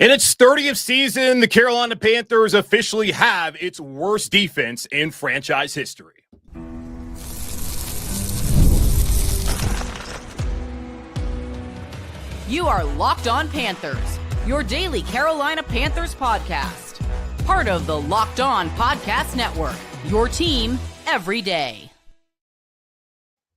In its 30th season, the Carolina Panthers officially have its worst defense in franchise history. You are Locked On Panthers, your daily Carolina Panthers podcast. Part of the Locked On Podcast Network, your team every day.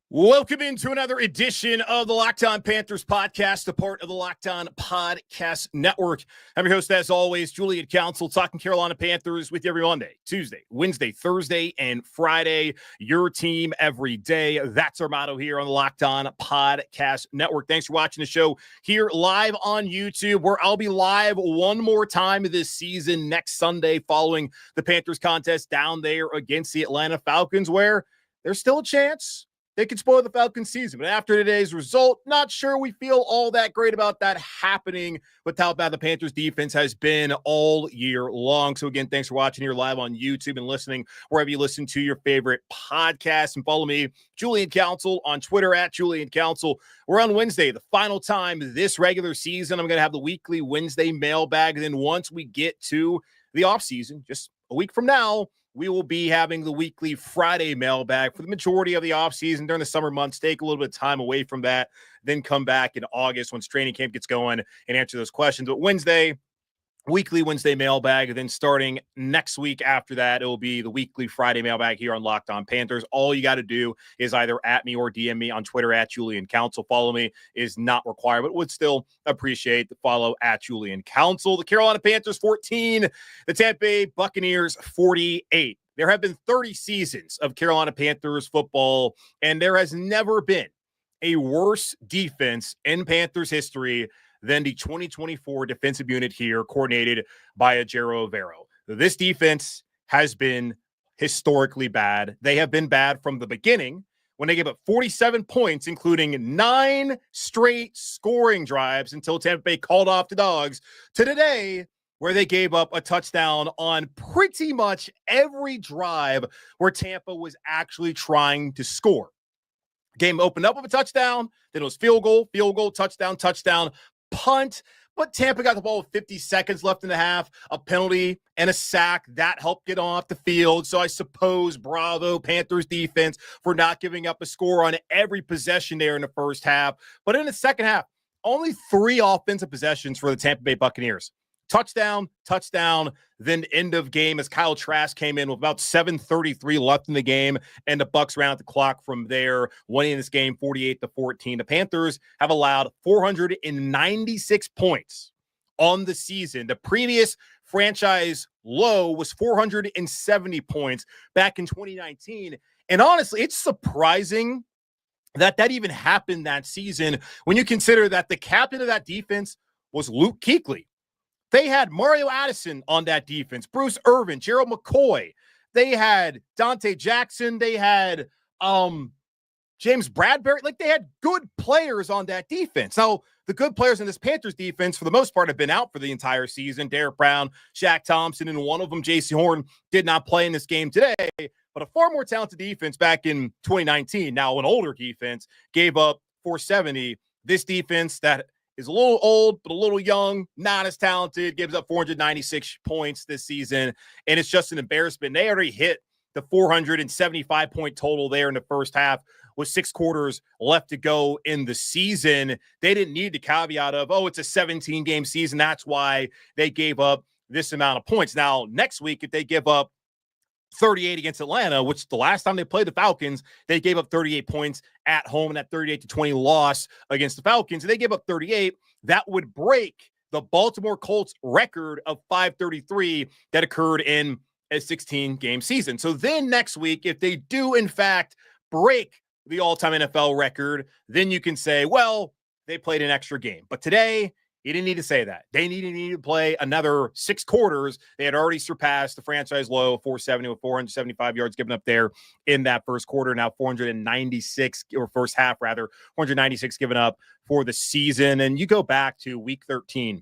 Welcome into another edition of the Locked On Panthers podcast, a part of the Locked On Podcast Network. I'm your host, as always, Julian Council, talking Carolina Panthers with you every Monday, Tuesday, Wednesday, Thursday, and Friday. Your team every day. That's our motto here on the Locked On Podcast Network. Thanks for watching the show here live on YouTube, where I'll be live one more time this season next Sunday following the Panthers contest down there against the Atlanta Falcons, where there's still a chance they could spoil the Falcons season. But after today's result, not sure we feel all that great about that happening with how bad the Panthers defense has been all year long. So again, thanks for watching here live on YouTube and listening wherever you listen to your favorite podcasts. And follow me, Julian Council, on Twitter at Julian Council. We're on Wednesday, the final time this regular season. I'm going to have the weekly Wednesday mailbag. And then once we get to the offseason, just a week from now, we will be having the weekly Friday mailbag for the majority of the offseason during the summer months. Take a little bit of time away from that, then come back in August once training camp gets going and answer those questions. But weekly Wednesday mailbag. And then starting next week after that, it will be the weekly Friday mailbag here on Locked On Panthers. All you got to do is either at me or DM me on Twitter at Julian Council. Follow me is not required, but would still appreciate the follow at Julian Council. The Carolina Panthers 14, the Tampa Bay Buccaneers 48. There have been 30 seasons of Carolina Panthers football, and there has never been a worse defense in Panthers history than the 2024 defensive unit here, coordinated by Ejiro Evero. This defense has been historically bad. They have been bad from the beginning when they gave up 47 points, including 9 straight scoring drives until Tampa Bay called off the Dogs, to today, where they gave up a touchdown on pretty much every drive where Tampa was actually trying to score. Game opened up with a touchdown, then it was field goal, touchdown, punt, but Tampa got the ball with 50 seconds left in the half, a penalty and a sack that helped get off the field. So I suppose bravo Panthers defense for not giving up a score on every possession there in the first half. But in the second half, only 3 offensive possessions for the Tampa Bay Buccaneers. Touchdown, then end of game as Kyle Trask came in with about 7:33 left in the game, and the Bucs ran out the clock from there, winning this game 48-14. The Panthers have allowed 496 points on the season. The previous franchise low was 470 points back in 2019. And honestly, it's surprising that even happened that season when you consider that the captain of that defense was Luke Kuechly. They had Mario Addison on that defense, Bruce Irvin, Gerald McCoy. They had Dante Jackson. They had James Bradbury. Like, they had good players on that defense. Now, the good players in this Panthers defense, for the most part, have been out for the entire season. Derek Brown, Shaq Thompson, and one of them, J.C. Horn, did not play in this game today. But a far more talented defense back in 2019, now an older defense, gave up 470. This defense that is a little old, but a little young, not as talented, gives up 496 points this season, and it's just an embarrassment. They already hit the 475-point total there in the first half with 6 quarters left to go in the season. They didn't need the caveat of, it's a 17-game season. That's why they gave up this amount of points. Now, next week, if they give up 38 against Atlanta, which the last time they played the Falcons, they gave up 38 points at home in that 38-20 loss against the Falcons. And they gave up 38. That would break the Baltimore Colts record of 533 that occurred in a 16-game season. So then next week, if they do, in fact, break the all-time NFL record, then you can say, well, they played an extra game. But today, he didn't need to say that. They needed to play another 6 quarters. They had already surpassed the franchise low of 470 with 475 yards given up there in that first quarter. Now 496, or first half rather, 496 given up for the season. And you go back to week 13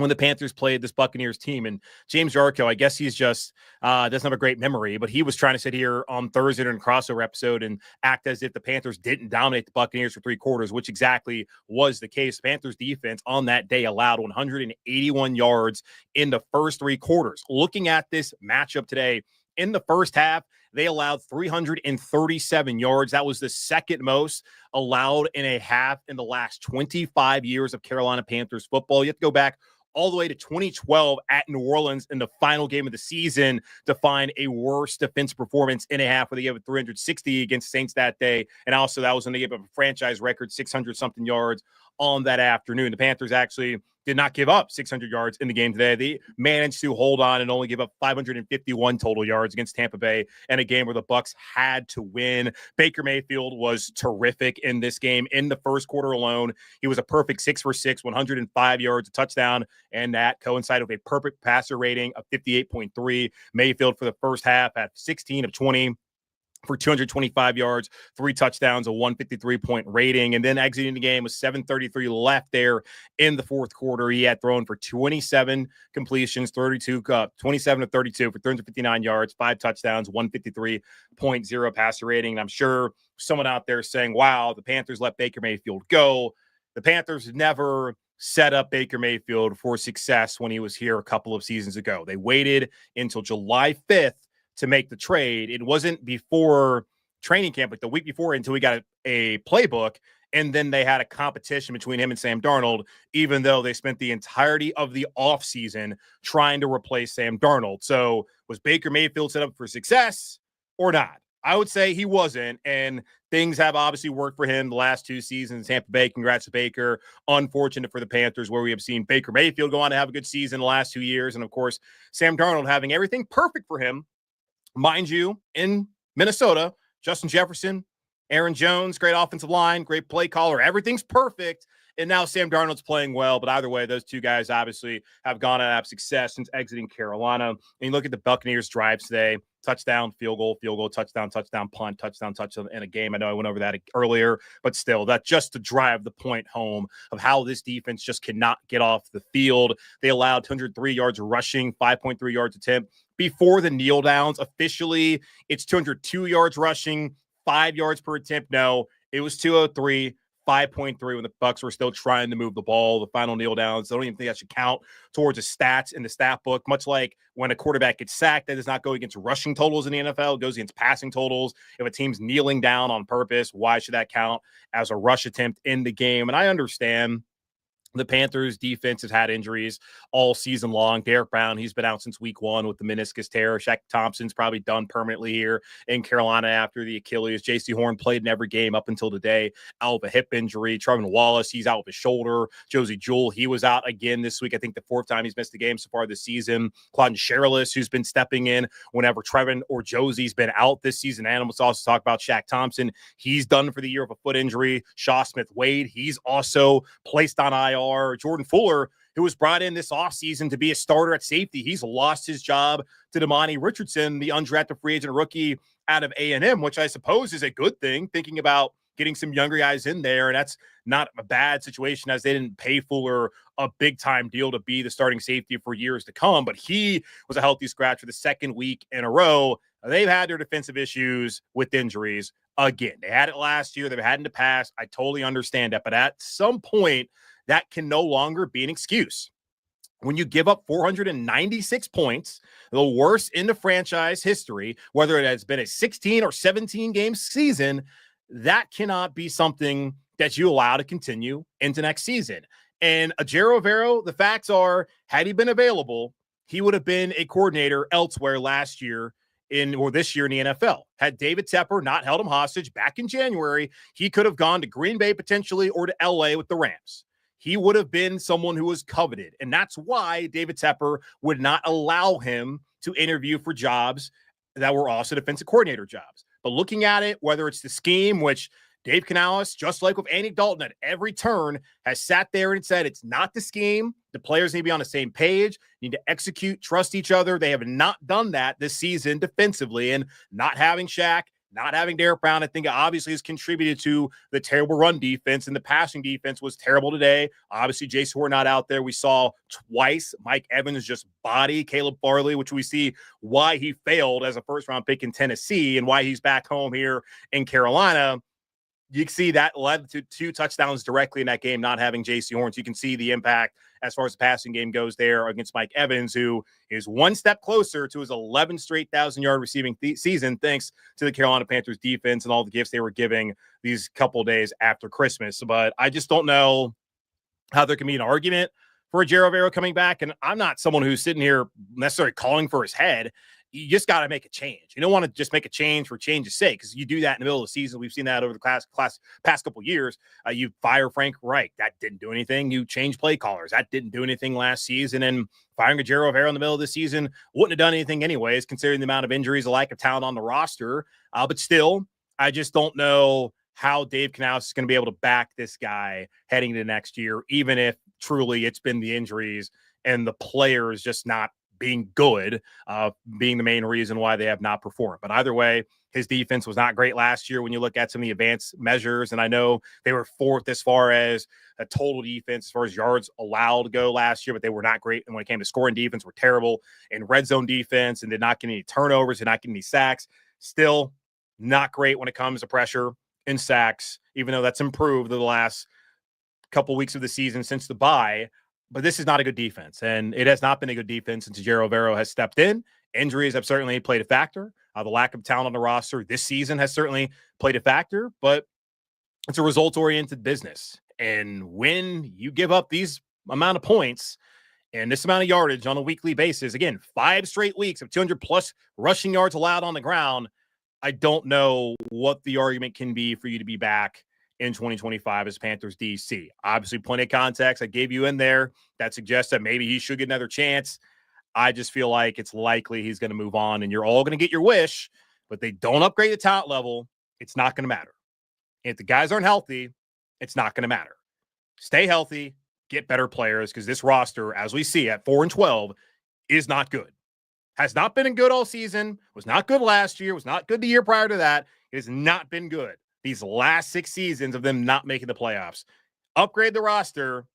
when the Panthers played this Buccaneers team. And James Jarko, I guess he's just doesn't have a great memory, but he was trying to sit here on Thursday during a crossover episode and act as if the Panthers didn't dominate the Buccaneers for 3 quarters, which exactly was the case. The Panthers defense on that day allowed 181 yards in the first 3 quarters. Looking at this matchup today, in the first half, they allowed 337 yards. That was the second most allowed in a half in the last 25 years of Carolina Panthers football. You have to go back all the way to 2012 at New Orleans in the final game of the season to find a worse defensive performance in a half, where they gave it 360 against Saints that day. And also that was when they gave up a franchise record 600-something yards on that afternoon. The Panthers actually did not give up 600 yards in the game today. They managed to hold on and only give up 551 total yards against Tampa Bay in a game where the Bucs had to win. Baker Mayfield was terrific in this game. In the first quarter alone, he was a perfect 6 for 6, 105 yards, a touchdown, and that coincided with a perfect passer rating of 58.3. Mayfield for the first half had 16 of 20 for 225 yards, 3 touchdowns, a 153-point rating. And then exiting the game with 7:33 left there in the fourth quarter. He had thrown for 27 completions, 27 of 32 for 359 yards, 5 touchdowns, 153.0 passer rating. And I'm sure someone out there is saying, wow, the Panthers let Baker Mayfield go. The Panthers never set up Baker Mayfield for success when he was here a couple of seasons ago. They waited until July 5th to make the trade. It wasn't before training camp, like the week before, until we got a playbook. And then they had a competition between him and Sam Darnold, even though they spent the entirety of the offseason trying to replace Sam Darnold. So was Baker Mayfield set up for success or not? I would say he wasn't. And things have obviously worked for him the last 2 seasons. Tampa Bay, congrats to Baker. Unfortunate for the Panthers, where we have seen Baker Mayfield go on to have a good season the last 2 years. And of course, Sam Darnold having everything perfect for him. Mind you, in Minnesota, Justin Jefferson, Aaron Jones, great offensive line, great play caller. Everything's perfect. And now Sam Darnold's playing well. But either way, those 2 guys obviously have gone on to have success since exiting Carolina. And you look at the Buccaneers' drives today: touchdown, field goal, touchdown, punt, touchdown in a game. I know I went over that earlier, but still, that just to drive the point home of how this defense just cannot get off the field. They allowed 203 yards rushing, 5.3 yards attempt. Before the kneel downs, officially, it's 202 yards rushing, 5 yards per attempt. No, it was 203, 5.3 when the Bucs were still trying to move the ball. The final kneel downs, I don't even think that should count towards the stats in the stat book. Much like when a quarterback gets sacked, that does not go against rushing totals in the NFL. It goes against passing totals. If a team's kneeling down on purpose, why should that count as a rush attempt in the game? And I understand the Panthers defense has had injuries all season long. Derek Brown, he's been out since week 1 with the meniscus tear. Shaq Thompson's probably done permanently here in Carolina after the Achilles. J.C. Horn played in every game up until today, out of a hip injury. Trevin Wallace, he's out with his shoulder. Josie Jewell, he was out again this week. I think the 4th time he's missed a game so far this season. Claude Sherrillis, who's been stepping in whenever Trevin or Josie's been out this season. And let's also talk about Shaq Thompson. He's done for the year with a foot injury. Shaw Smith-Wade, he's also placed on IR. Jordan Fuller, who was brought in this offseason to be a starter at safety, he's lost his job to Damani Richardson, the undrafted free agent rookie out of A&M, which I suppose is a good thing, thinking about getting some younger guys in there. And that's not a bad situation, as they didn't pay Fuller a big-time deal to be the starting safety for years to come. But he was a healthy scratch for the 2nd week in a row. They've had their defensive issues with injuries again. They had it last year. They've had it in the past. I totally understand that. But at some point, that can no longer be an excuse. When you give up 496 points, the worst in the franchise history, whether it has been a 16 or 17 game season, that cannot be something that you allow to continue into next season. And Ejiro Evero, the facts are, had he been available, he would have been a coordinator elsewhere last year this year in the NFL. Had David Tepper not held him hostage back in January, he could have gone to Green Bay potentially, or to LA with the Rams. He would have been someone who was coveted. And that's why David Tepper would not allow him to interview for jobs that were also defensive coordinator jobs. But looking at it, whether it's the scheme, which Dave Canales, just like with Andy Dalton at every turn, has sat there and said it's not the scheme. The players need to be on the same page, need to execute, trust each other. They have not done that this season defensively, and not having Shaq, not having Derek Brown, I think, obviously has contributed to the terrible run defense, and the passing defense was terrible today. Obviously, Jason Horn not out there. We saw twice Mike Evans just body Caleb Farley, which we see why he failed as a first-round pick in Tennessee and why he's back home here in Carolina. You can see that led to 2 touchdowns directly in that game, not having J.C. Horn. So you can see the impact as far as the passing game goes there against Mike Evans, who is one step closer to his 11 straight 1,000-yard receiving season, thanks to the Carolina Panthers defense and all the gifts they were giving these couple days after Christmas. But I just don't know how there can be an argument for Ejiro Evero coming back. And I'm not someone who's sitting here necessarily calling for his head. You just got to make a change. You don't want to just make a change for change's sake, because you do that in the middle of the season. We've seen that over the past couple of years. You fire Frank Reich. That didn't do anything. You change play callers. That didn't do anything last season. And firing Ejiro Evero in the middle of the season wouldn't have done anything anyways, considering the amount of injuries, the lack of talent on the roster. But still, I just don't know how Dave Canales is going to be able to back this guy heading into next year, even if truly it's been the injuries and the players just not being good, being the main reason why they have not performed. But either way, his defense was not great last year when you look at some of the advanced measures. And I know they were 4th as far as a total defense, as far as yards allowed to go last year, but they were not great. And when it came to scoring defense, were terrible in red zone defense and did not get any turnovers, did not get any sacks. Still not great when it comes to pressure and sacks, even though that's improved the last couple weeks of the season since the bye. But this is not a good defense, and it has not been a good defense since Ejiro Evero has stepped in. Injuries have certainly played a factor. The lack of talent on the roster this season has certainly played a factor, but it's a results-oriented business. And when you give up these amount of points and this amount of yardage on a weekly basis, again, 5 straight weeks of 200-plus rushing yards allowed on the ground, I don't know what the argument can be for you to be back in 2025 as Panthers DC. Obviously, plenty of context I gave you in there that suggests that maybe he should get another chance. I just feel like it's likely he's going to move on, and you're all going to get your wish, but they don't upgrade the talent level, it's not going to matter. If the guys aren't healthy, it's not going to matter. Stay healthy, get better players, because this roster, as we see at 4-12, is not good. Has not been good all season, was not good last year, was not good the year prior to that. It has not been good these last 6 seasons of them not making the playoffs. Upgrade the roster,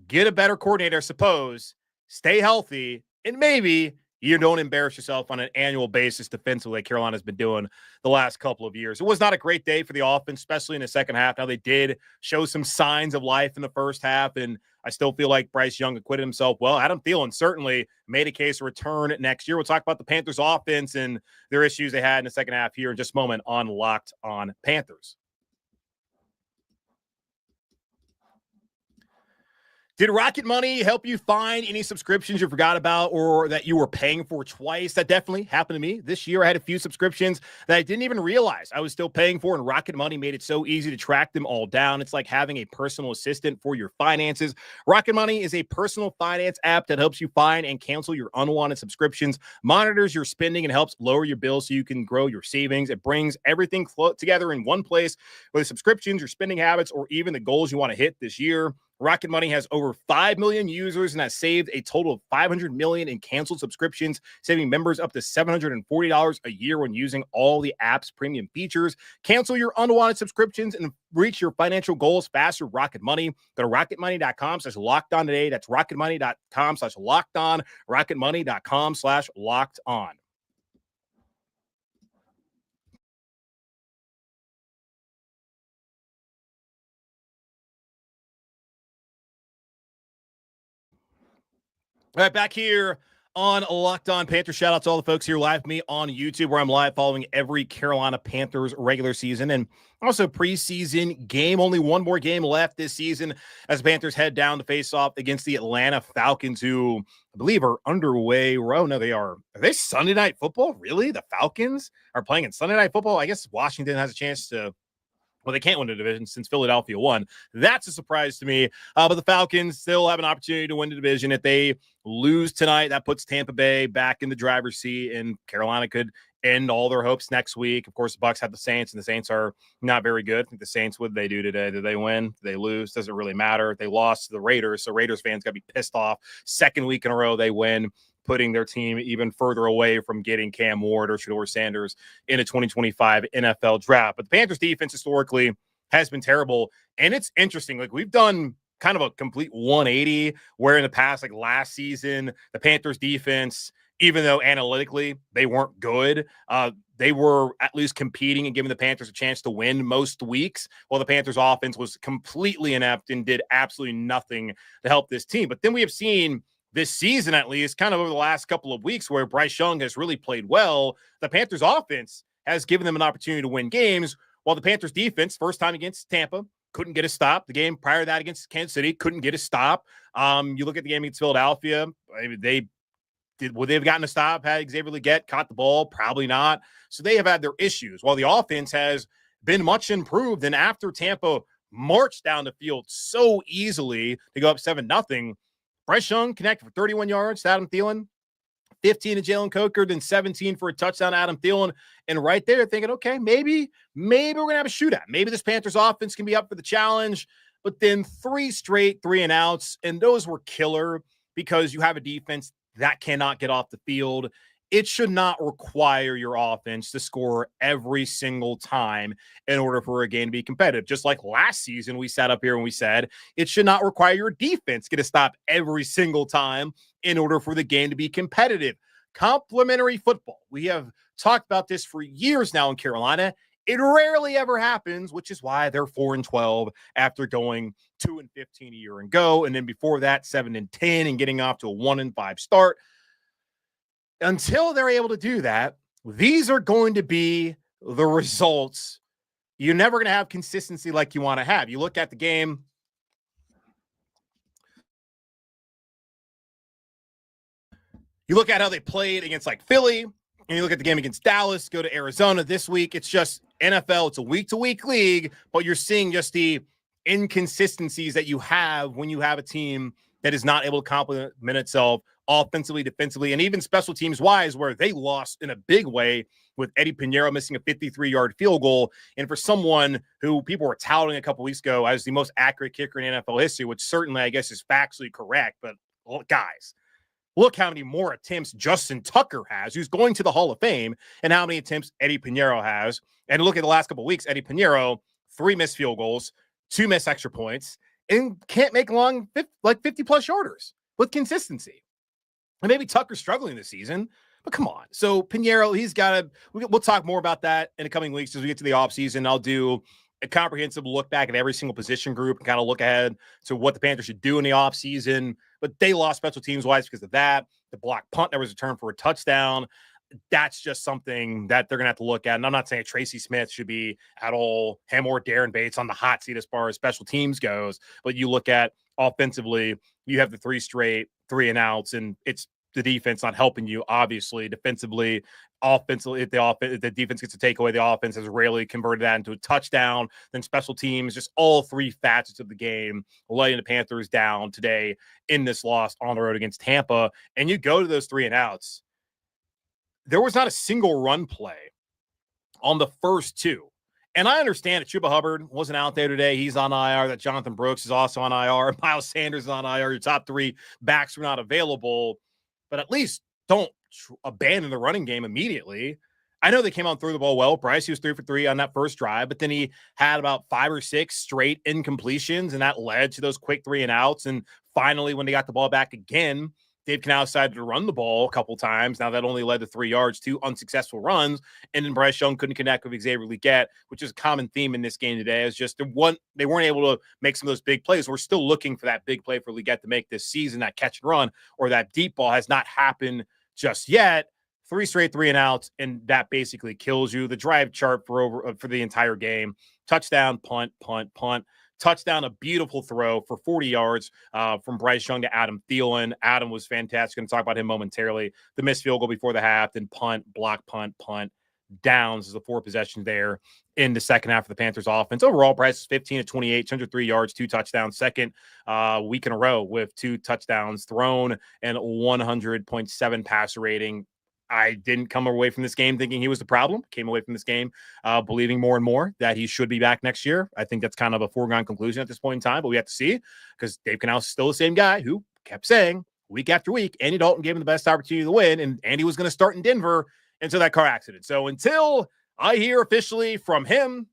get a better coordinator, suppose, stay healthy, and maybe you don't embarrass yourself on an annual basis defensively like Carolina's been doing the last couple of years. It was not a great day for the offense, especially in the second half. Now, they did show some signs of life in the first half, and I still feel like Bryce Young acquitted himself well. Adam Thielen certainly made a case to return next year. We'll talk about the Panthers offense and their issues they had in the second half here in just a moment on Locked on Panthers. Did Rocket Money help you find any subscriptions you forgot about or that you were paying for twice? That definitely happened to me. This year, I had a few subscriptions that I didn't even realize I was still paying for, and Rocket Money made it so easy to track them all down. It's like having a personal assistant for your finances. Rocket Money is a personal finance app that helps you find and cancel your unwanted subscriptions, monitors your spending, and helps lower your bills so you can grow your savings. It brings everything together in one place, whether subscriptions, your spending habits, or even the goals you want to hit this year. Rocket Money has over 5 million users and has saved a total of $500 million in canceled subscriptions, saving members up to $740 a year when using all the app's premium features. Cancel your unwanted subscriptions and reach your financial goals faster with Rocket Money. Go to rocketmoney.com/lockedon today. That's rocketmoney.com/lockedon, rocketmoney.com/lockedon. All right, back here on Locked On Panthers. Shout out to all the folks here live with me on YouTube, where I'm live following every Carolina Panthers regular season and also preseason game. Only one more game left this season as the Panthers head down to face off against the Atlanta Falcons, who I believe are underway. Oh, no, they are. Are they Sunday Night Football? Really? The Falcons are playing in Sunday Night Football? I guess Washington has a chance to. Well, they can't win the division since Philadelphia won. That's a surprise to me. But the Falcons still have an opportunity to win the division. If they lose tonight, that puts Tampa Bay back in the driver's seat, and Carolina could end all their hopes next week. Of course, the Bucs have the Saints, and the Saints are not very good. I think the Saints, what did they do today? Did they win? Did they lose? Doesn't really matter. They lost to the Raiders, so Raiders fans got to be pissed off. Second week in a row they win. putting their team even further away from getting Cam Ward or Shedeur Sanders in a 2025 NFL draft. But the Panthers defense historically has been terrible. And it's interesting. Like, we've done kind of a complete 180 where in the past, like last season, the Panthers defense, even though analytically they weren't good, they were at least competing and giving the Panthers a chance to win most weeks, while the Panthers offense was completely inept and did absolutely nothing to help this team. But then we have seen this season, at least kind of over the last couple of weeks, where Bryce Young has really played well. The Panthers offense has given them an opportunity to win games, while the Panthers defense, first time against Tampa, couldn't get a stop. The game prior to that against Kansas City, couldn't get a stop. You look at the game against Philadelphia, would they have gotten a stop had Xavier Legette caught the ball? Probably not. So they have had their issues, while the offense has been much improved. And after Tampa marched down the field so easily to go up 7-0, Bryce Young connected for 31 yards to Adam Thielen, 15 to Jalen Coker, then 17 for a touchdown to Adam Thielen. And right there thinking, okay, maybe we're going to have a shootout. Maybe this Panthers offense can be up for the challenge. But then 3 straight 3-and-outs, and those were killer because you have a defense that cannot get off the field. It should not require your offense to score every single time in order for a game to be competitive. Just like last season, we sat up here and we said it should not require your defense to get a stop every single time in order for the game to be competitive. Complementary football. We have talked about this for years now in Carolina. It rarely ever happens, which is why they're 4-12 after going 2-15 a year ago. And then before that, 7-10 and getting off to a 1-5 start. Until they're able to do that, these are going to be the results. You're never going to have consistency like you want to have. You look at the game. You look at how they played against like Philly, and you look at the game against Dallas, go to Arizona this week. It's just NFL. It's a week-to-week league, but you're seeing just the inconsistencies that you have when you have a team that is not able to complement itself offensively, defensively, and even special teams wise, where they lost in a big way with Eddie Pinheiro missing a 53-yard field goal. And for someone who people were touting a couple weeks ago as the most accurate kicker in NFL history, which certainly I guess is factually correct, but guys, look how many more attempts Justin Tucker has, who's going to the Hall of Fame, and how many attempts Eddie Pinheiro has. And look at the last couple of weeks, Eddie Pinheiro, 3 missed field goals, 2 missed extra points, and can't make long, like 50-plus yarders with consistency. And maybe Tucker's struggling this season, but come on. So Pinheiro, he's got to – we'll talk more about that in the coming weeks as we get to the offseason. I'll do a comprehensive look back at every single position group and kind of look ahead to what the Panthers should do in the offseason. But they lost special teams-wise because of that. The block punt that was returned for a touchdown. That's just something that they're going to have to look at. And I'm not saying Tracy Smith should be at all, him or Darren Bates, on the hot seat as far as special teams goes. But you look at offensively, you have the 3 straight 3-and-outs, and it's the defense not helping you, obviously. Defensively, offensively, if the defense gets a takeaway, the offense has rarely converted that into a touchdown. Then special teams, just all 3 facets of the game, letting the Panthers down today in this loss on the road against Tampa. And you go to those 3-and-outs, there was not a single run play on the first 2. And I understand that Chuba Hubbard wasn't out there today. He's on IR. That Jonathan Brooks is also on IR. Miles Sanders is on IR. Your top 3 backs were not available. But at least don't abandon the running game immediately. I know they came out and threw the ball well. Bryce, he was 3 for 3 on that first drive, but then he had about 5 or 6 straight incompletions, and that led to those quick 3-and-outs. And finally, when they got the ball back again, Dave Canales decided to run the ball a couple times. Now that only led to 3 yards, 2 unsuccessful runs, and then Bryce Young couldn't connect with Xavier Legette, which is a common theme in this game today. Is just they weren't able to make some of those big plays. We're still looking for that big play for Legette to make this season, that catch and run, or that deep ball has not happened just yet. 3 straight 3-and-outs, and that basically kills you. The drive chart for the entire game: touchdown, punt, punt, punt. Touchdown, a beautiful throw for 40 yards from Bryce Young to Adam Thielen. Adam was fantastic. Going to talk about him momentarily. The missed field goal before the half, then punt, block, punt, punt. Downs is the 4 possessions there in the second half of the Panthers offense. Overall, Bryce is 15 of 28, 203 yards, 2 touchdowns. Second week in a row with 2 touchdowns thrown and 100.7 passer rating. I didn't come away from this game thinking he was the problem. Came away from this game believing more and more that he should be back next year. I think that's kind of a foregone conclusion at this point in time, but we have to see, because Dave Canales is still the same guy who kept saying, week after week, Andy Dalton gave him the best opportunity to win, and Andy was going to start in Denver until that car accident. So until I hear officially from him,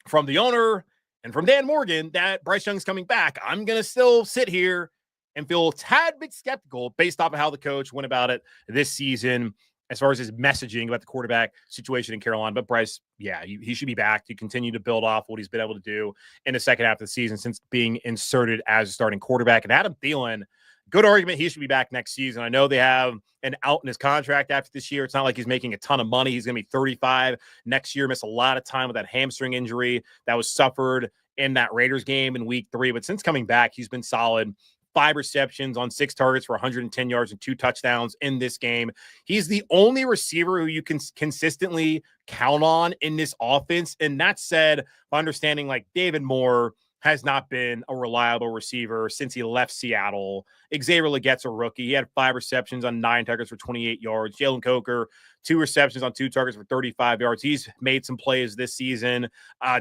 from the owner, and from Dan Morgan that Bryce Young's coming back, I'm going to still sit here and feel a tad bit skeptical based off of how the coach went about it this season as far as his messaging about the quarterback situation in Carolina. But Bryce, yeah, he should be back to continue to build off what he's been able to do in the second half of the season since being inserted as a starting quarterback. And Adam Thielen, good argument, he should be back next season. I know they have an out in his contract after this year. It's not like he's making a ton of money. He's going to be 35 next year, miss a lot of time with that hamstring injury that was suffered in that Raiders game in week 3. But since coming back, he's been solid. 5 receptions on 6 targets for 110 yards and 2 touchdowns in this game. He's the only receiver who you can consistently count on in this offense. And that said, understanding like David Moore has not been a reliable receiver since he left Seattle. Xavier Leggett's a rookie. He had 5 receptions on 9 targets for 28 yards. Jalen Coker, 2 receptions on 2 targets for 35 yards. He's made some plays this season.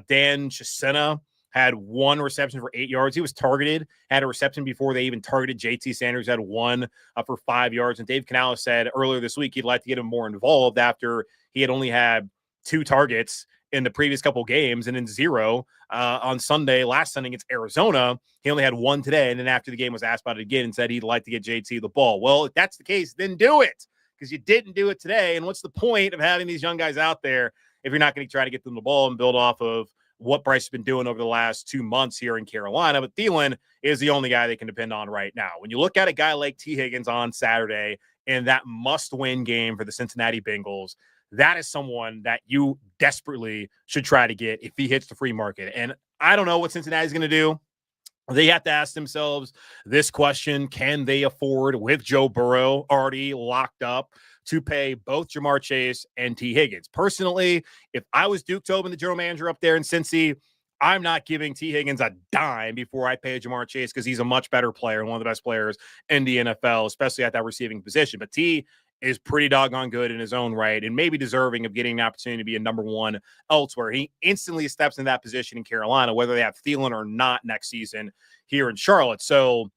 Dan Chisena had 1 reception for 8 yards. He was targeted, had a reception before they even targeted JT Sanders, had 1 for 5 yards. And Dave Canales said earlier this week he'd like to get him more involved after he had only had 2 targets in the previous couple games and then 0 on Sunday, last Sunday against Arizona. He only had 1 today. And then after the game was asked about it again and said he'd like to get JT the ball. Well, if that's the case, then do it, because you didn't do it today. And what's the point of having these young guys out there if you're not going to try to get them the ball and build off of what Bryce has been doing over the last 2 months here in Carolina? But Thielen is the only guy they can depend on right now. When you look at a guy like T. Higgins on Saturday in that must-win game for the Cincinnati Bengals, that is someone that you desperately should try to get if he hits the free market. And I don't know what Cincinnati's going to do. They have to ask themselves this question: can they afford, with Joe Burrow already locked up, to pay both Jamar Chase and T. Higgins? Personally, if I was Duke Tobin, the general manager up there in Cincy, I'm not giving T. Higgins a dime before I pay Jamar Chase, because he's a much better player and one of the best players in the NFL, especially at that receiving position. But T is pretty doggone good in his own right and maybe deserving of getting an opportunity to be a number 1 elsewhere. He instantly steps in that position in Carolina, whether they have Thielen or not next season here in Charlotte. So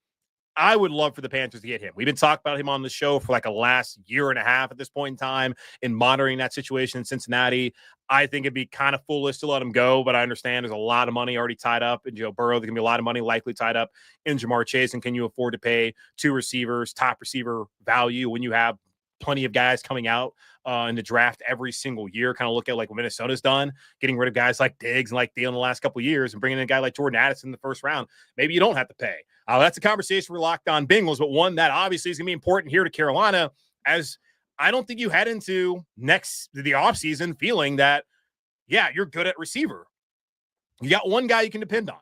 I would love for the Panthers to get him. We've been talking about him on the show for like a last year and a half at this point in time in monitoring that situation in Cincinnati. I think it'd be kind of foolish to let him go, but I understand there's a lot of money already tied up in Joe Burrow. There's going to be a lot of money likely tied up in Jamar Chase. And can you afford to pay 2 receivers, top receiver value, when you have plenty of guys coming out in the draft every single year? Kind of look at like what Minnesota's done, getting rid of guys like Diggs and like Thielen the last couple of years and bringing in a guy like Jordan Addison in the first round. Maybe you don't have to pay. That's a conversation for Locked On Bengals, but one that obviously is going to be important here to Carolina, as I don't think you head into the offseason feeling that, yeah, you're good at receiver. You got one guy you can depend on.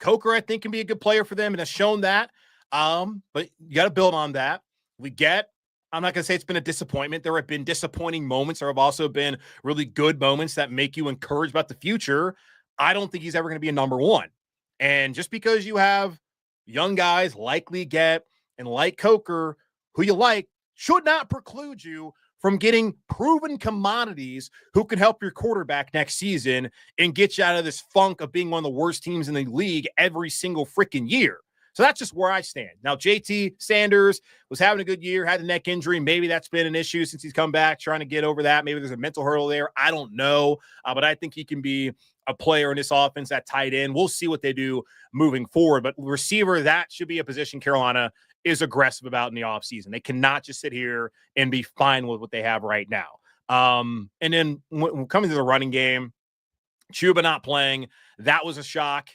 Coker, I think, can be a good player for them and has shown that, but you got to build on that. I'm not going to say it's been a disappointment. There have been disappointing moments. There have also been really good moments that make you encouraged about the future. I don't think he's ever going to be a number 1. And just because you have young guys like Leggett and like Coker, who you like, should not preclude you from getting proven commodities who can help your quarterback next season and get you out of this funk of being one of the worst teams in the league every single freaking year. So that's just where I stand. Now, JT Sanders was having a good year, had a neck injury. Maybe that's been an issue since he's come back, trying to get over that. Maybe there's a mental hurdle there. I don't know. But I think he can be a player in this offense at tight end. We'll see what they do moving forward. But receiver, that should be a position Carolina is aggressive about in the offseason. They cannot just sit here and be fine with what they have right now. And then when coming to the running game, Chuba not playing, that was a shock.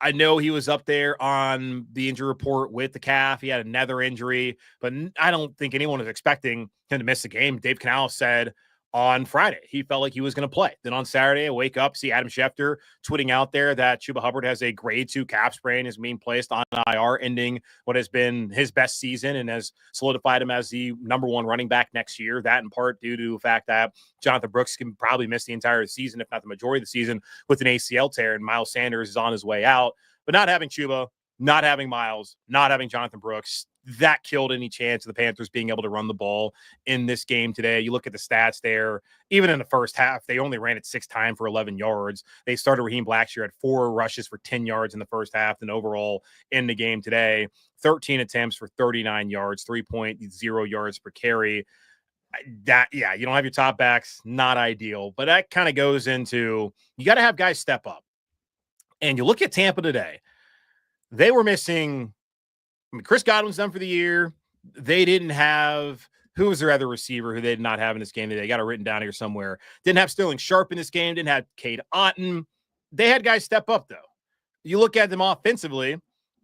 I know he was up there on the injury report with the calf. He had another injury, but I don't think anyone was expecting him to miss the game. Dave Canales said on Friday he felt like he was going to play. Then on Saturday, I wake up, see Adam Schefter tweeting out there that Chuba Hubbard has a grade 2 calf sprain, is being placed on IR, ending what has been his best season and has solidified him as the number 1 running back next year. That in part due to the fact that Jonathan Brooks can probably miss the entire season, if not the majority of the season, with an ACL tear, and Miles Sanders is on his way out. But not having Chuba, not having Miles, not having Jonathan Brooks, that killed any chance of the Panthers being able to run the ball in this game today. You look at the stats there, even in the first half, they only ran it 6 times for 11 yards. They started Raheem Blackshear at 4 rushes for 10 yards in the first half, and overall in the game today, 13 attempts for 39 yards, 3.0 yards per carry. You don't have your top backs, not ideal, but that kind of goes into, you got to have guys step up. And you look at Tampa today, they were missing, Chris Godwin's done for the year. They didn't have, who was their other receiver who they did not have in this game today? Got it written down here somewhere. Didn't have Sterling Sharp in this game. Didn't have Cade Otton. They had guys step up, though. You look at them offensively,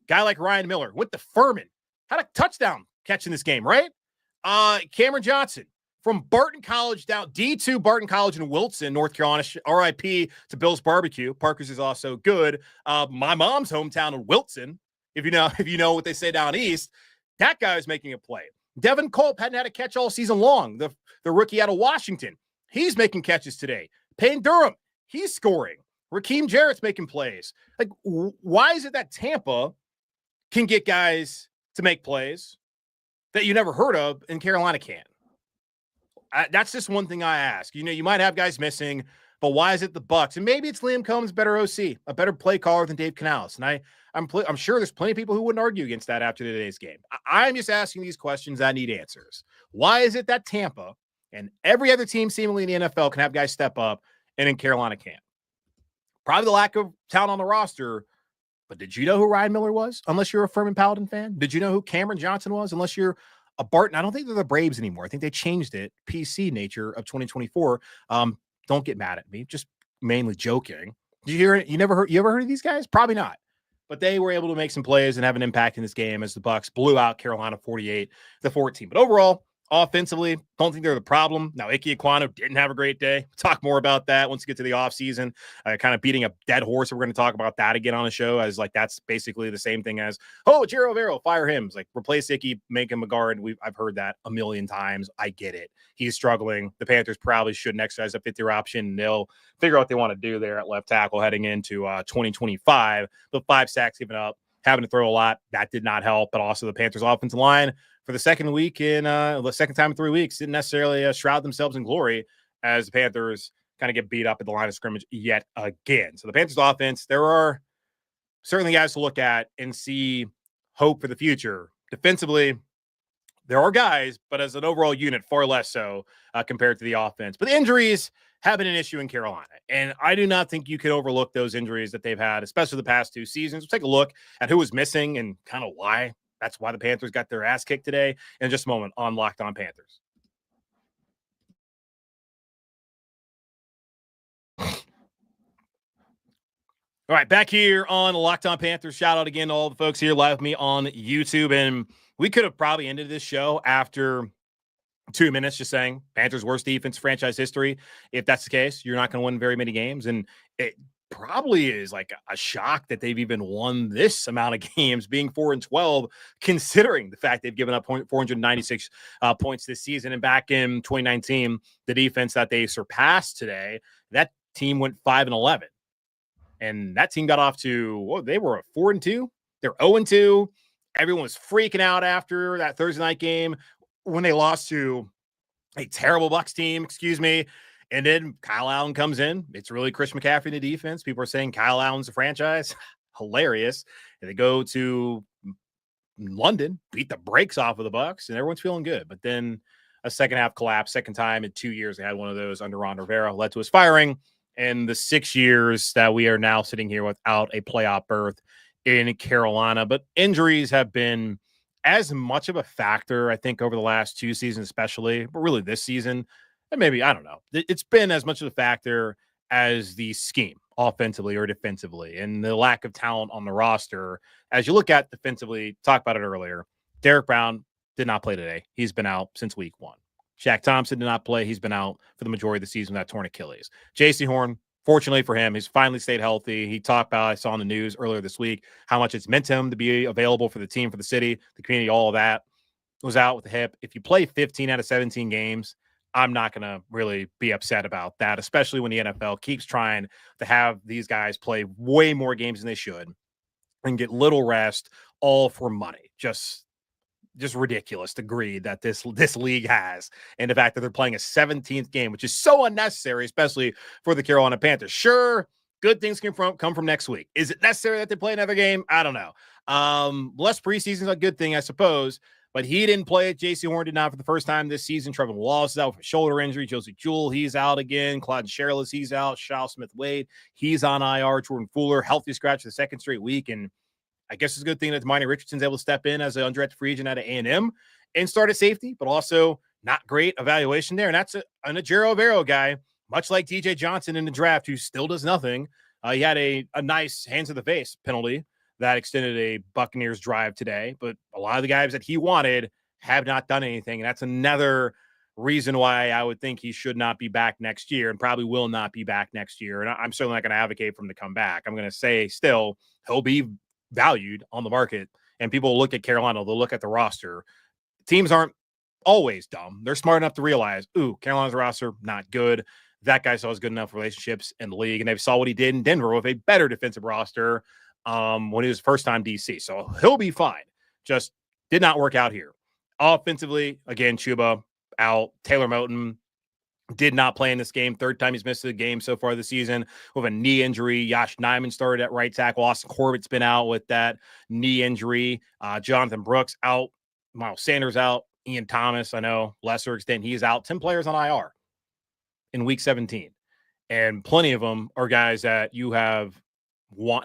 guy like Ryan Miller went to Furman, had a touchdown catch in this game, right? Cameron Johnson from Barton College down, D2 Barton College in Wilson, North Carolina, RIP to Bill's Barbecue. Parker's is also good. My mom's hometown in Wilson, if you know what they say down east, that guy is making a play. Devin Culp hadn't had a catch all season long. The rookie out of Washington, he's making catches today. Payne Durham, he's scoring. Raheem Jarrett's making plays. Like, why is it that Tampa can get guys to make plays that you never heard of and Carolina can't? That's just one thing I ask. You might have guys missing, but why is it the Bucs? And maybe it's Liam Combs, better OC, a better play caller than Dave Canales. And I'm sure there's plenty of people who wouldn't argue against that after today's game. I'm just asking these questions. I need answers. Why is it that Tampa and every other team seemingly in the NFL can have guys step up and in Carolina can't? Probably the lack of talent on the roster. But did you know who Ryan Miller was? Unless you're a Furman Paladin fan. Did you know who Cameron Johnson was? Unless you're a Barton. I don't think they're the Braves anymore. I think they changed it. PC nature of 2024. Don't get mad at me. Just mainly joking. Did you hear it? You ever heard of these guys? Probably not. But they were able to make some plays and have an impact in this game as the Bucs blew out Carolina 48-14. But overall, offensively, don't think they're the problem. Now, Ike Ekwonu didn't have a great day. We'll talk more about that once we get to the offseason. Kind of beating a dead horse. We're going to talk about that again on the show, as like that's basically the same thing as, Ejiro Evero, fire him. It's like, replace Ike, make him a guard. I've heard that a million times. I get it. He's struggling. The Panthers probably shouldn't exercise a fifth-year option. They'll figure out what they want to do there at left tackle heading into 2025. But 5 sacks given up, having to throw a lot, that did not help. But also the Panthers offensive line, for the second time in 3 weeks, didn't necessarily shroud themselves in glory as the Panthers kind of get beat up at the line of scrimmage yet again. So the Panthers offense, there are certainly guys to look at and see hope for the future. Defensively, there are guys, but as an overall unit, far less so compared to the offense. But the injuries have been an issue in Carolina, and I do not think you can overlook those injuries that they've had, especially the past 2 seasons. We'll take a look at who was missing and kind of why. That's why the Panthers got their ass kicked today. In just a moment on Locked On Panthers. All right, back here on Locked On Panthers. Shout out again to all the folks here live with me on YouTube. And we could have probably ended this show after 2 minutes just saying Panthers' worst defense franchise history. If that's the case, you're not going to win very many games. And it probably is like a shock that they've even won this amount of games, being 4-12, considering the fact they've given up 496 points this season. And back in 2019, the defense that they surpassed today, that team went 5-11. And that team got off to, they were 4-2. They're 0-2. Everyone was freaking out after that Thursday night game when they lost to a terrible Bucs team, And then Kyle Allen comes in. It's really Chris McCaffrey in the defense. People are saying Kyle Allen's a franchise. Hilarious. And they go to London, beat the brakes off of the Bucs, and everyone's feeling good. But then a second half collapse, second time in 2 years they had one of those under Ron Rivera, led to his firing. And the 6 years that we are now sitting here without a playoff berth in Carolina. But injuries have been as much of a factor, I think, over the last 2 seasons especially, but really this season. And maybe, I don't know. It's been as much of a factor as the scheme, offensively or defensively, and the lack of talent on the roster. As you look at defensively, talked about it earlier, Derek Brown did not play today. He's been out since week 1. Shaq Thompson did not play. He's been out for the majority of the season with that torn Achilles. J.C. Horn, fortunately for him, he's finally stayed healthy. He talked about, I saw on the news earlier this week, how much it's meant to him to be available for the team, for the city, the community, all of that. Was out with the hip. If you play 15 out of 17 games, I'm not going to really be upset about that, especially when the NFL keeps trying to have these guys play way more games than they should and get little rest, all for money. Just just ridiculous to greed that this league has, and the fact that they're playing a 17th game, which is so unnecessary, especially for the Carolina Panthers. Sure, good things can come from next week. Is it necessary that they play another game? I don't know. Less preseason is a good thing, I suppose, but he didn't play it. J.C. Horn did not for the first time this season. Trevor Wallace is out with a shoulder injury. Josie Jewell, he's out again. Claude Sherrills, he's out. Shao Smith-Wade, he's on IR. Jordan Fuller, healthy scratch for the second straight week, and I guess it's a good thing that Miney Richardson's able to step in as an undrafted free agent out of A&M and start at safety, but also not great evaluation there. And that's an Ejiro Evero guy, much like DJ Johnson in the draft, who still does nothing. He had a nice hands to the face penalty that extended a Buccaneers drive today, but a lot of the guys that he wanted have not done anything. And that's another reason why I would think he should not be back next year and probably will not be back next year. And I'm certainly not going to advocate for him to come back. I'm going to say still he'll be valued on the market, and people will look at Carolina, they'll look at the roster. Teams aren't always dumb. They're smart enough to realize, ooh, Carolina's roster, not good. That guy still has good enough relationships in the league, and they saw what he did in Denver with a better defensive roster when he was first-time DC. So he'll be fine. Just did not work out here. Offensively, again, Chuba out. Taylor Moton did not play in this game. Third time he's missed the game so far this season with a knee injury. Yash Nyman started at right tackle. Austin Corbett's been out with that knee injury. Jonathan Brooks out. Miles Sanders out. Ian Thomas, I know, lesser extent, he's out. 10 players on IR in week 17. And plenty of them are guys that you have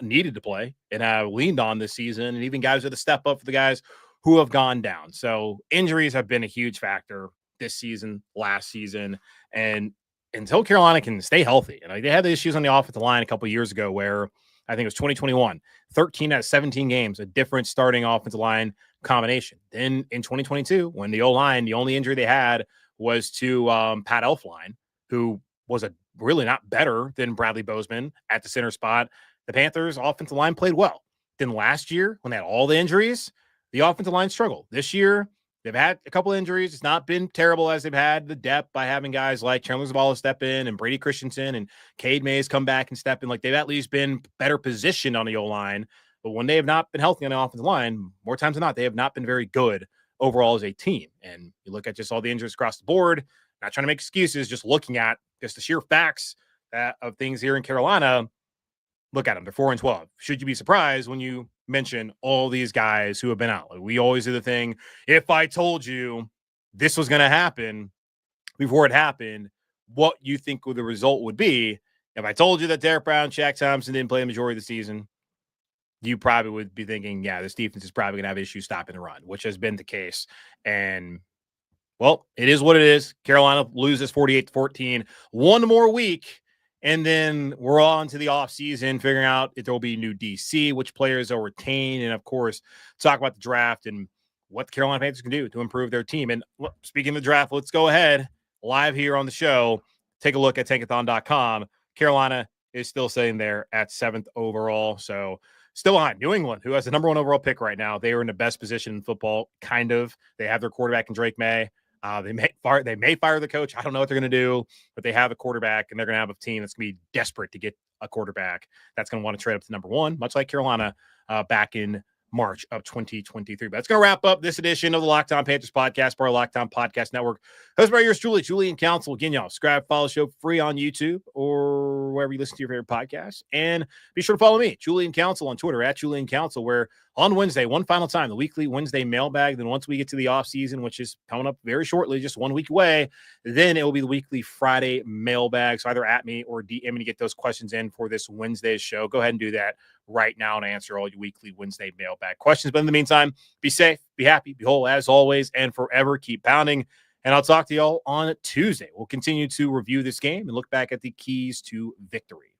needed to play and have leaned on this season, and even guys with a step up for the guys who have gone down. So injuries have been a huge factor this season, last season, and until Carolina can stay healthy. And they had the issues on the offensive line a couple of years ago where I think it was 2021, 13 out of 17 games, a different starting offensive line combination. Then in 2022, when the O-line, the only injury they had was to Pat Elflein, who was really not better than Bradley Bozeman at the center spot. The Panthers offensive line played well. Then last year, when they had all the injuries, the offensive line struggled. This year, they've had a couple of injuries. It's not been terrible as they've had the depth by having guys like Chandler Zavala step in and Brady Christensen and Cade Mays come back and step in. Like, they've at least been better positioned on the O-line. But when they have not been healthy on the offensive line, more times than not, they have not been very good overall as a team. And you look at just all the injuries across the board, not trying to make excuses, just looking at just the sheer facts of things here in Carolina. Look at them. They're 4-12. Should you be surprised when you mention all these guys who have been out? Like, we always do the thing, if I told you this was going to happen before it happened, what you think the result would be. If I told you that Derek Brown, Shaq Thompson didn't play the majority of the season, you probably would be thinking, yeah, this defense is probably going to have issues stopping the run, which has been the case. And, well, it is what it is. Carolina loses 48-14. One more week, and then we're on to the offseason, figuring out if there will be new DC, which players they'll retain, and, of course, talk about the draft and what the Carolina Panthers can do to improve their team. And speaking of the draft, let's go ahead live here on the show. Take a look at tankathon.com. Carolina is still sitting there at 7th overall, so still behind New England, who has the number 1 overall pick right now. They are in the best position in football, kind of. They have their quarterback in Drake May. They may fire the coach. I don't know what they're going to do, but they have a quarterback, and they're going to have a team that's going to be desperate to get a quarterback that's going to want to trade up to number 1, much like Carolina back in March of 2023. But that's going to wrap up this edition of the Locked On Panthers podcast, part of Locked On Podcast Network. Hosted by yours truly, Julian Council. Again, y'all, subscribe, follow the show free on YouTube or wherever you listen to your favorite podcasts. And be sure to follow me, Julian Council, on Twitter, at Julian Council, where on Wednesday, one final time, the weekly Wednesday mailbag. Then once we get to the offseason, which is coming up very shortly, just 1 week away, then it will be the weekly Friday mailbag. So either at me or DM me to get those questions in for this Wednesday's show. Go ahead and do that right now and answer all your weekly Wednesday mailbag questions. But in the meantime, be safe, be happy, be whole as always, and forever keep pounding. And I'll talk to y'all on Tuesday. We'll continue to review this game and look back at the keys to victory.